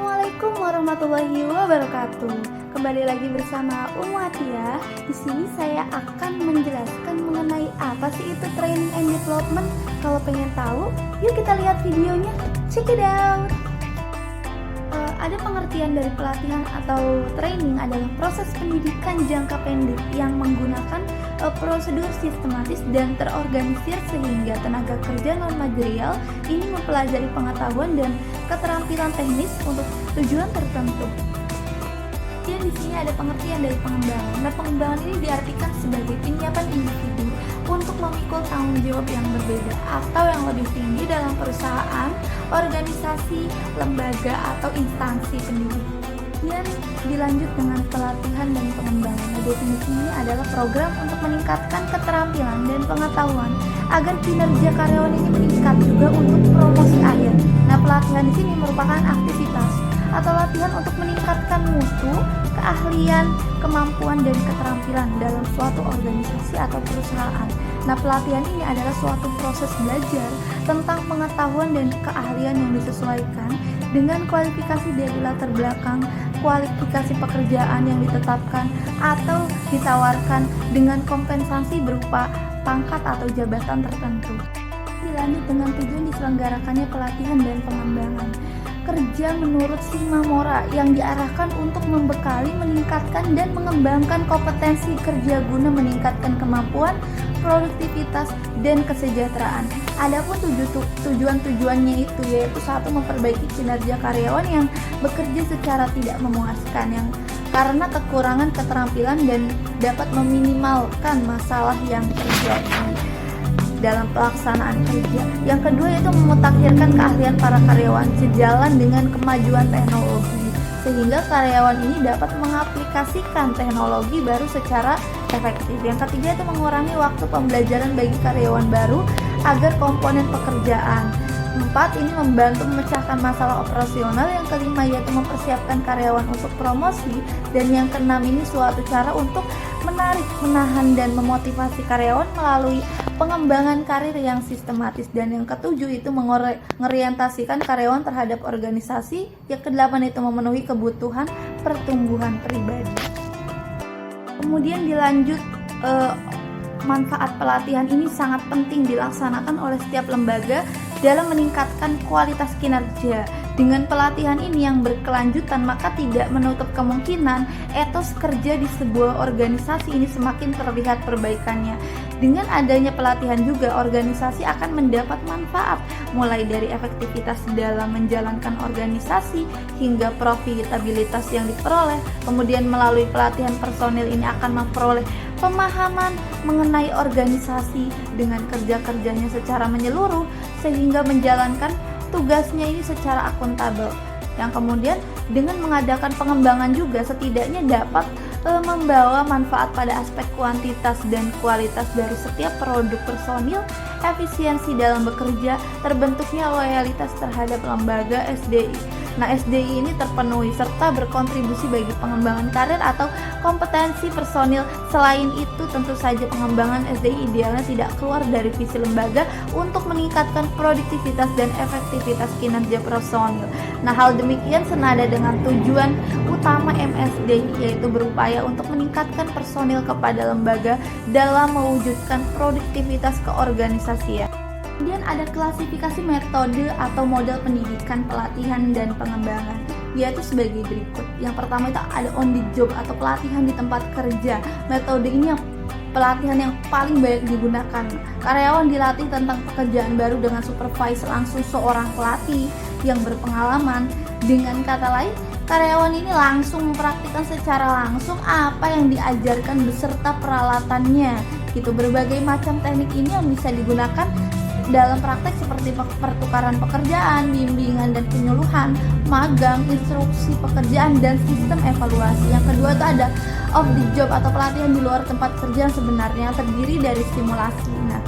Assalamualaikum warahmatullahi wabarakatuh. Kembali lagi bersama Atia. Di sini saya akan menjelaskan mengenai apa sih itu training and development. Kalau pengen tahu, yuk kita lihat videonya. Check it out. Ada pengertian dari pelatihan atau training adalah proses pendidikan jangka pendek yang menggunakan prosedur sistematis dan terorganisir sehingga tenaga kerja non-manajerial ini mempelajari pengetahuan dan keterampilan teknis untuk tujuan tertentu. Dan di sini ada pengertian dari pengembangan. Nah, pengembangan ini diartikan sebagai penyiapan individu untuk memikul tanggung jawab yang berbeda atau yang lebih tinggi dalam perusahaan, organisasi, lembaga, atau instansi pendidikan. Dan dilanjut dengan pelatihan dan pengembangan. Nah, definisinya adalah program untuk meningkatkan keterampilan dan pengetahuan agar kinerja karyawan ini meningkat juga untuk promosi akhir. Nah, pelatihan di sini merupakan aktivitas atau latihan untuk meningkatkan mutu, keahlian, kemampuan, dan keterampilan dalam suatu organisasi atau perusahaan. Nah, pelatihan ini adalah suatu proses belajar tentang pengetahuan dan keahlian yang disesuaikan dengan kualifikasi dari latar belakang, kualifikasi pekerjaan yang ditetapkan atau ditawarkan dengan kompensasi berupa pangkat atau jabatan tertentu. Dilanjut dengan tujuan diselenggarakannya pelatihan dan pengembangan. Kerja menurut Shimamura yang diarahkan untuk membekali, meningkatkan, dan mengembangkan kompetensi kerja guna meningkatkan kemampuan, produktivitas, dan kesejahteraan. Adapun tujuan-tujuannya itu yaitu satu, memperbaiki kinerja karyawan yang bekerja secara tidak memuaskan yang karena kekurangan keterampilan dan dapat meminimalkan masalah yang terjadi dalam pelaksanaan kerja. Yang kedua yaitu memutakhirkan keahlian para karyawan sejalan dengan kemajuan teknologi sehingga karyawan ini dapat mengaplikasikan teknologi baru secara efektif. Yang ketiga itu mengurangi waktu pembelajaran bagi karyawan baru agar komponen pekerjaan. 4. Ini membantu memecahkan masalah operasional. Yang kelima yaitu mempersiapkan karyawan untuk promosi. Dan yang keenam ini suatu cara untuk menarik, menahan, dan memotivasi karyawan melalui pengembangan karir yang sistematis. Dan yang ketujuh itu mengorientasikan karyawan terhadap organisasi. Yang kedelapan itu memenuhi kebutuhan pertumbuhan pribadi. Kemudian dilanjut, manfaat pelatihan ini sangat penting dilaksanakan oleh setiap lembaga dalam meningkatkan kualitas kinerja. Dengan pelatihan ini yang berkelanjutan, maka tidak menutup kemungkinan etos kerja di sebuah organisasi ini semakin terlihat perbaikannya. Dengan adanya pelatihan juga, organisasi akan mendapat manfaat, mulai dari efektivitas dalam menjalankan organisasi hingga profitabilitas yang diperoleh. Kemudian melalui pelatihan personil ini akan memperoleh pemahaman mengenai organisasi dengan kerja-kerjanya secara menyeluruh sehingga menjalankan tugasnya ini secara akuntabel. Yang kemudian dengan mengadakan pengembangan juga setidaknya dapat membawa manfaat pada aspek kuantitas dan kualitas dari setiap produk personil, efisiensi dalam bekerja, terbentuknya loyalitas terhadap lembaga SDI. Nah, SDI ini terpenuhi serta berkontribusi bagi pengembangan karir atau kompetensi personil. Selain itu, tentu saja pengembangan SDI idealnya tidak keluar dari visi lembaga untuk meningkatkan produktivitas dan efektivitas kinerja personil. Nah, hal demikian senada dengan tujuan utama MSDI, yaitu berupaya untuk meningkatkan personil kepada lembaga dalam mewujudkan produktivitas keorganisasian. Kemudian ada klasifikasi metode atau model pendidikan, pelatihan, dan pengembangan, yaitu sebagai berikut. Yang pertama itu ada on the job atau pelatihan di tempat kerja. Metode ini yang pelatihan yang paling banyak digunakan. Karyawan dilatih tentang pekerjaan baru dengan supervise langsung seorang pelatih yang berpengalaman. Dengan kata lain, karyawan ini langsung mempraktikkan secara langsung apa yang diajarkan beserta peralatannya. Gitu, berbagai macam teknik ini yang bisa digunakan dalam praktek seperti pertukaran pekerjaan, bimbingan dan penyuluhan, magang, instruksi pekerjaan, dan sistem evaluasi. Yang kedua itu ada off the job atau pelatihan di luar tempat kerja yang sebenarnya terdiri dari simulasi. Nah,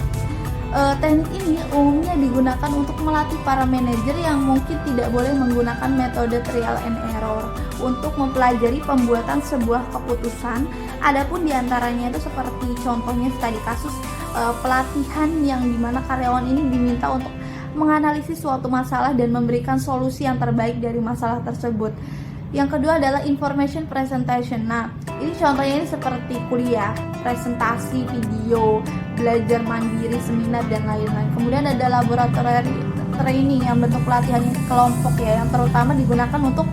teknik ini umumnya digunakan untuk melatih para manajer yang mungkin tidak boleh menggunakan metode trial and error untuk mempelajari pembuatan sebuah keputusan. Adapun diantaranya itu seperti contohnya tadi kasus pelatihan yang dimana karyawan ini diminta untuk menganalisis suatu masalah dan memberikan solusi yang terbaik dari masalah tersebut. Yang kedua adalah information presentation. Nah, ini contohnya ini seperti kuliah, presentasi, video, belajar mandiri, seminar, dan lain-lain. Kemudian ada laboratory training yang bentuk pelatihan kelompok ya, yang terutama digunakan untuk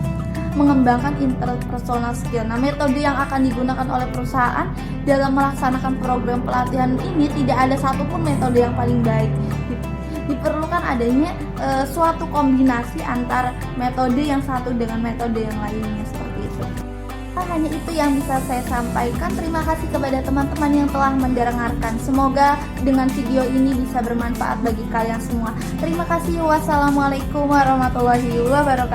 mengembangkan interpersonal skill. Nah, metode yang akan digunakan oleh perusahaan dalam melaksanakan program pelatihan ini tidak ada satupun metode yang paling baik. Diperlukan adanya suatu kombinasi antara metode yang satu dengan metode yang lainnya, seperti itu. Hanya itu yang bisa saya sampaikan. Terima kasih kepada teman-teman yang telah mendengarkan. Semoga dengan video ini bisa bermanfaat bagi kalian semua. Terima kasih. Wassalamualaikum warahmatullahi wabarakatuh.